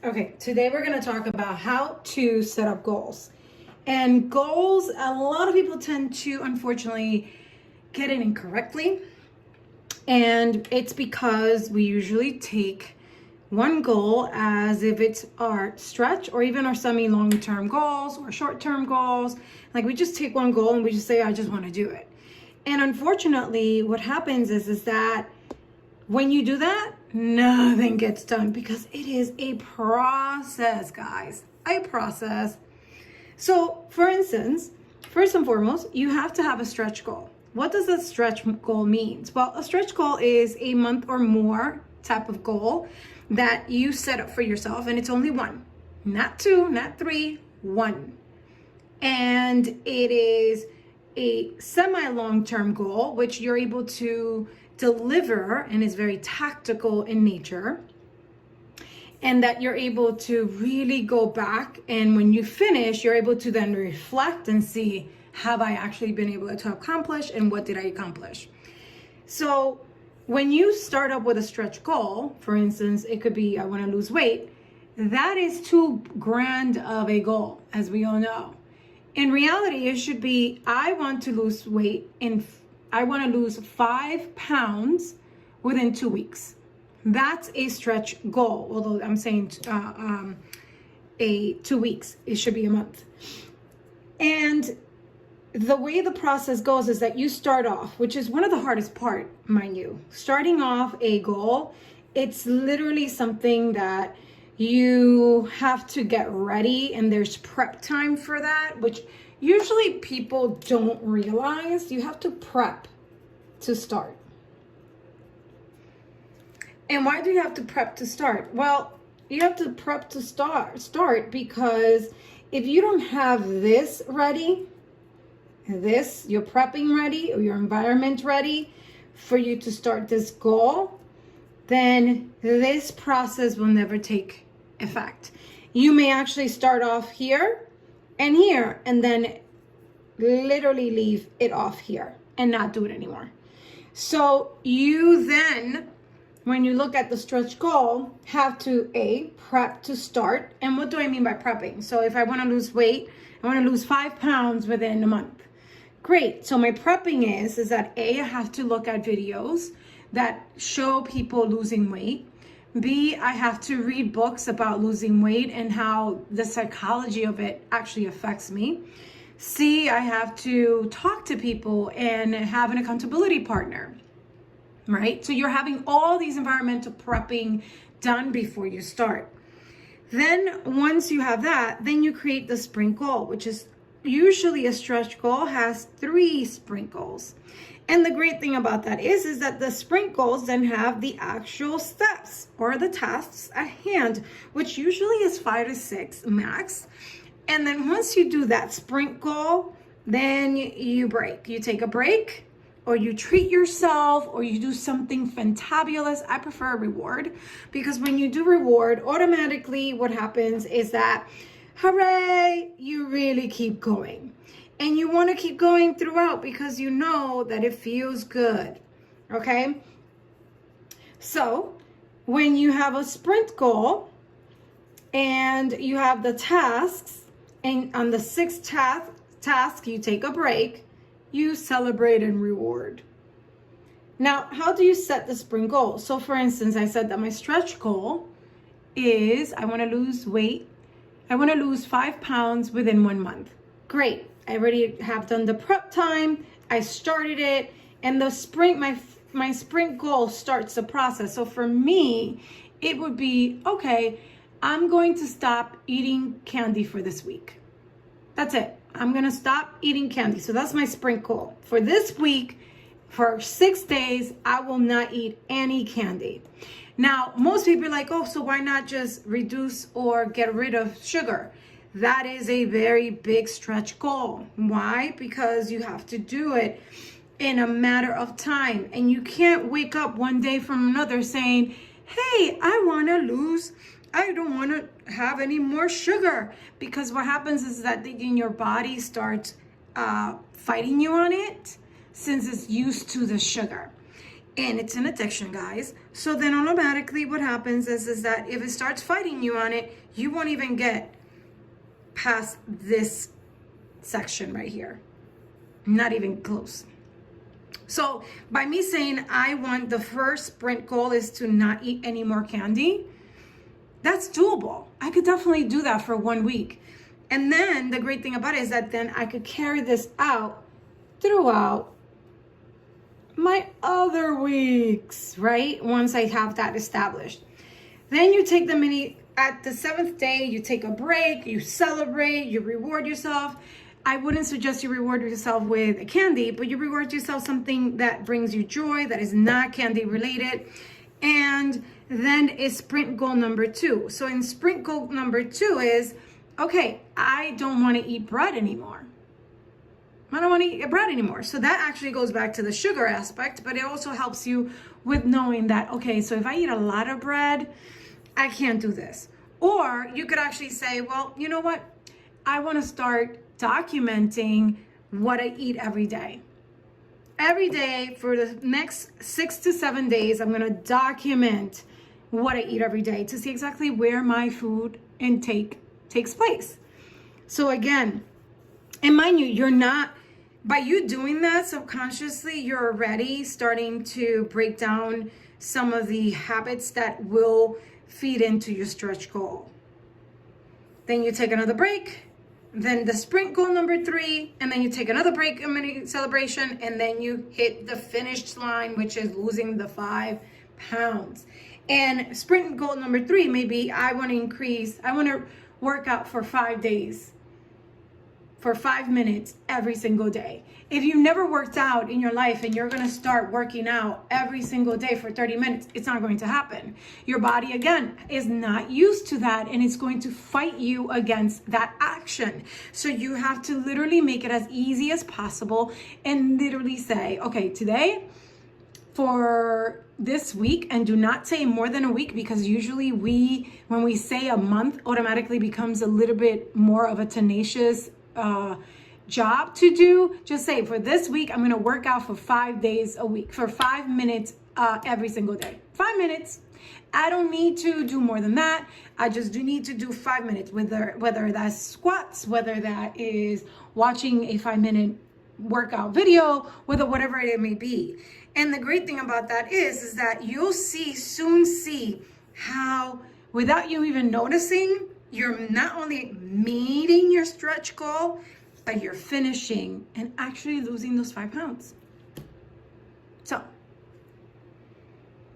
Okay, today we're going to talk about how to set up goals. And goals, a lot of people tend to unfortunately get it incorrectly. And it's because we usually take one goal as if it's our stretch or even our semi-long-term goals or short-term goals. Like we just take one goal and we just say, I just want to do it. And unfortunately, what happens is that when you do that, nothing gets done because it is a process, guys, a process. So for instance, first and foremost, you have to have a stretch goal. What does a stretch goal mean? Well, a stretch goal is a month or more type of goal that you set up for yourself, and it's only one, not two, not three, one. And it is a semi-long-term goal, which you're able to deliver and is very tactical in nature, and that you're able to really go back, and when you finish, you're able to then reflect and see, have I actually been able to accomplish, and what did I accomplish? So when you start up with a stretch goal, for instance, it could be I want to lose weight. That is too grand of a goal, as we all know. In reality, it should be I want to lose weight and I want to lose 5 pounds within 2 weeks. That's a stretch goal, although I'm saying 2 weeks. It should be a month. And the way the process goes is that you start off, which is one of the hardest part, mind you. Starting off a goal, it's literally something that you have to get ready, and there's prep time for that, which usually people don't realize. You have to prep to start. And why do you have to prep to start? Well, you have to prep to start because if you don't have this ready, you're prepping ready, or your environment ready for you to start this goal, then this process will never take effect. You may actually start off here, and then literally leave it off here and not do it anymore. So you then, when you look at the stretch goal, have to prep to start. And what do I mean by prepping? So if I want to lose weight, I want to lose 5 pounds within a month. Great. So my prepping is that I have to look at videos that show people losing weight. B, I have to read books about losing weight and how the psychology of it actually affects me. C, I have to talk to people and have an accountability partner, right? So you're having all these environmental prepping done before you start. Then once you have that, then you create the sprint goal, which is usually a stretch goal has 3 sprint goals. And the great thing about that is that the sprint goals then have the actual steps or the tasks at hand, which usually is 5 to 6 max. And then once you do that sprint goal, then you break. You take a break, or you treat yourself, or you do something fantabulous. I prefer a reward, because when you do reward, automatically what happens is that, hooray, you really keep going. And you want to keep going throughout because you know that it feels good, okay? So when you have a sprint goal and you have the tasks, and on the 6th task you take a break, you celebrate and reward. Now, how do you set the sprint goal? So for instance, I said that my stretch goal is I want to lose weight. I want to lose 5 pounds within 1 month. Great. I already have done the prep time. I started it, and the sprint, my sprint goal starts the process. So for me, it would be, okay, I'm going to stop eating candy for this week. That's it. I'm going to stop eating candy. So that's my sprint goal. For this week, for 6 days, I will not eat any candy. Now, most people are like, oh, so why not just reduce or get rid of sugar? That is a very big stretch goal. Why? Because you have to do it in a matter of time. And you can't wake up one day from another saying, hey, I don't want to have any more sugar. Because what happens is that in your body starts fighting you on it, since it's used to the sugar. And it's an addiction, guys. So then automatically what happens is that if it starts fighting you on it, you won't even get past this section right here. Not even close. So by me saying I want the first sprint goal is to not eat any more candy, that's doable. I could definitely do that for 1 week. And then the great thing about it is that then I could carry this out throughout my other weeks, right? Once I have that established. Then you take the mini, at the 7th day, you take a break, you celebrate, you reward yourself. I wouldn't suggest you reward yourself with a candy, but you reward yourself something that brings you joy, that is not candy related. And then is sprint goal number 2. So in sprint goal number 2 is, okay, I don't want to eat bread anymore. I don't want to eat bread anymore. So that actually goes back to the sugar aspect, but it also helps you with knowing that, okay, so if I eat a lot of bread, I can't do this. Or you could actually say, well, you know what? I want to start documenting what I eat every day. Every day for the next 6 to 7 days, I'm going to document what I eat every day to see exactly where my food intake takes place. So again, and mind you, you're not, by you doing that subconsciously, you're already starting to break down some of the habits that will feed into your stretch goal. Then you take another break, then the sprint goal number 3, and then you take another break, a mini celebration, and then you hit the finish line, which is losing the 5 pounds. And sprint goal number 3 may be, I want to work out for 5 days, for 5 minutes every single day. If you've never worked out in your life and you're going to start working out every single day for 30 minutes, it's not going to happen. Your body, again, is not used to that, and it's going to fight you against that action. So you have to literally make it as easy as possible and literally say, okay, today for this week, and do not say more than a week, because usually when we say a month, automatically becomes a little bit more of a tenacious job to do. Just say, for this week, I'm going to work out for 5 days a week, for 5 minutes every single day. 5 minutes. I don't need to do more than that. I just do need to do 5 minutes, whether that's squats, whether that is watching a 5-minute workout video, whatever it may be. And the great thing about that is that you'll soon see how, without you even noticing, you're not only meeting your stretch goal, but you're finishing and actually losing those 5 pounds.